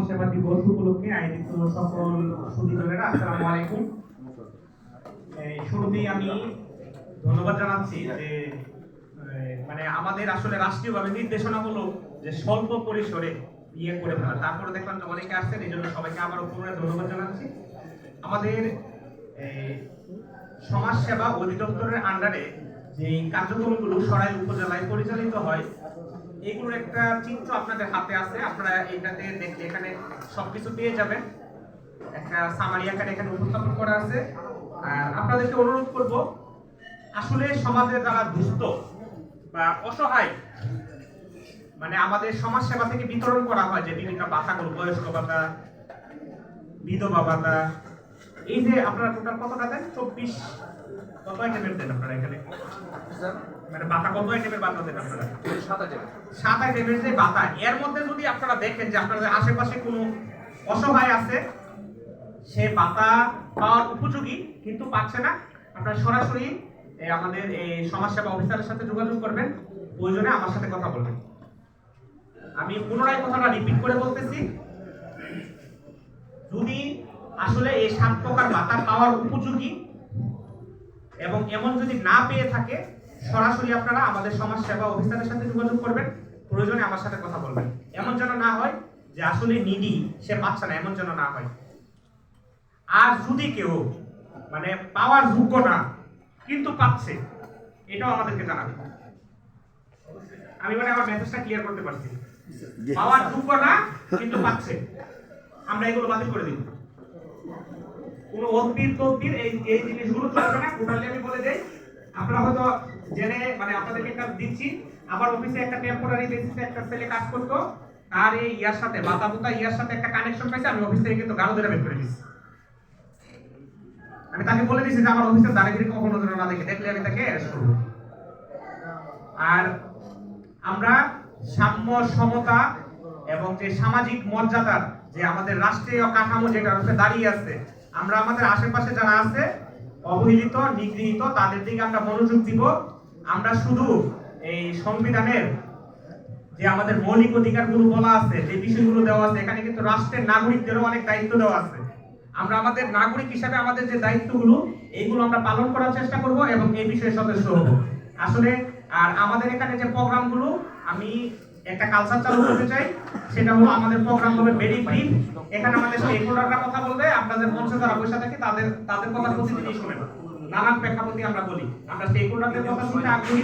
সেবা দিবস উপলক্ষে আয়োজিত সকল সুধীজনেরা আসসালামু আলাইকুম। শুরুতেই আমি ধন্যবাদ জানাচ্ছি যে মানে আমাদের আসলে রাষ্ট্রীয়ভাবে নির্দেশনা হলো যে স্বল্প পরিসরে ইয়ে করে ফেলা, তারপরে দেখলাম যে অনেকে আসছেন, এই জন্য সবাইকে আবারও পুনরায় ধন্যবাদ জানাচ্ছি। আমাদের সমাজ সেবা অধিদপ্তরের আন্ডারে যে কার্যক্রমগুলো সরাইল উপজেলায় পরিচালিত হয়, এগুলোর একটা চিত্র আপনাদের হাতে আছে। আপনারা এটাতে দেখলে এখানে সবকিছু পেয়ে যাবেন। একটা সামারি আকারে এখানে উপস্থাপন করা আছে। আর আপনাদেরকে অনুরোধ করব, আসলে সমাজে যারা দুস্থ বা অসহায়, মানে আমাদের সমাজ সেবা থেকে বিতরণ করা হয় যে বিভিন্ন ভাতাগুলো, বয়স্ক ভাতা, বিধবা ভাতা, এই যে আপনারা টোটাল কতটা দেন? 24 কত আইটেমের দেন আপনারা এখানে? মানে ভাতা কত আইটেমের ভাতা দেন আপনারা? 7 আইটেমের যে ভাতা, এর মধ্যে যদি আপনারা দেখেন যে আপনাদের আশেপাশে কোনো অসহায় আছে, সে ভাতা পাওয়ার উপযোগী কিন্তু পাচ্ছে না, আপনারা সরাসরি আমাদের এই সমাজ সেবা অফিসারের সাথে যোগাযোগ করবেন, প্রয়োজনে আমার সাথে কথা বলবেন। আমি পুনরায় কথাটা রিপিট করে বলতেছি, যদি আসলে এই 7 প্রকার ভাতা পাওয়ার উপযোগী এবং এমন যদি না পেয়ে থাকে, সরাসরি আপনারা আমাদের সমাজ সেবা অফিসারের সাথে যোগাযোগ করবেন, প্রয়োজনে আমার সাথে কথা বলবেন। এমন যেন না হয় যে আসলে নিডি, সে পাচ্ছে না, এমন যেন না হয়। আর যদি কেউ মানে পাওয়ার যোগ্য না কিন্তু পাচ্ছে, এটাও আমাদেরকে জানাবে। আমি মানে আমার মেসেজটা ক্লিয়ার করতে পারছি। পাওয়ার যোগ্য না কিন্তু পাচ্ছে, আমরা এগুলো বাতিল করে দিব। কোনো অদ্বির তদ্বির এই জিনিসগুলো চলবে না, টোটালি আমি বলে দেই। আপনারা হয়তো জেনে মানে আপনাদেরকে একটা দিচ্ছি, আমার অফিসে একটা টেম্পোরারি বেসিসে একটা ছেলে কাজ করতো, আর এই ইয়ার সাথে বাতাবুতা ইয়ার সাথে একটা কানেকশন পাইছে, আমি অফিস থেকে কিন্তু গাড়ো ধরে বের করে দিচ্ছি। আমি তাকে বলে দিয়েছি যে আমার অফিসের দাঁড়িয়ে কখনো যেন না দেখে, দেখলে আমি তাকে অ্যারেস্ট করব। আর আমরা সাম্য, সমতা এবং যে সামাজিক মর্যাদার যে আমাদের রাষ্ট্রীয় কাঠামো যেটা হচ্ছে দাঁড়িয়ে আছে, আমরা আমাদের আশেপাশে যারা আছে অবহেলিত, নিগৃহীত, তাদের দিকে আমরা মনোযোগ দিব। আমরা শুধু এই সংবিধানের যে আমাদের মৌলিক অধিকারগুলো বলা আছে, যে বিষয়গুলো দেওয়া আছে, এখানে কিন্তু রাষ্ট্রের নাগরিকদেরও অনেক দায়িত্ব দেওয়া আছে। আমরা আমাদের নাগরিক হিসাবে আমাদের যে দায়িত্বগুলো, এইগুলো আমরা পালন করার চেষ্টা করব এবং এই বিষয়ে সদস্য হব আসলে। আর আমাদের এখানে যে প্রোগ্রামগুলো, আমি একটা কালচার চালু করতে চাই, সেটা হলো আমাদের প্রোগ্রাম হবে ভেরি ব্রিফ। এখানে আমাদের স্টেকহোল্ডাররা কথা বলবে, আপনাদের মঞ্চে যারা বসে থাকে তাদের কথা প্রতিদিনই শুনেন। নানান প্রেক্ষাপটে আমরা বলি, আমরা স্টেকহোল্ডারদের কথা শুনতে আগ্রহী।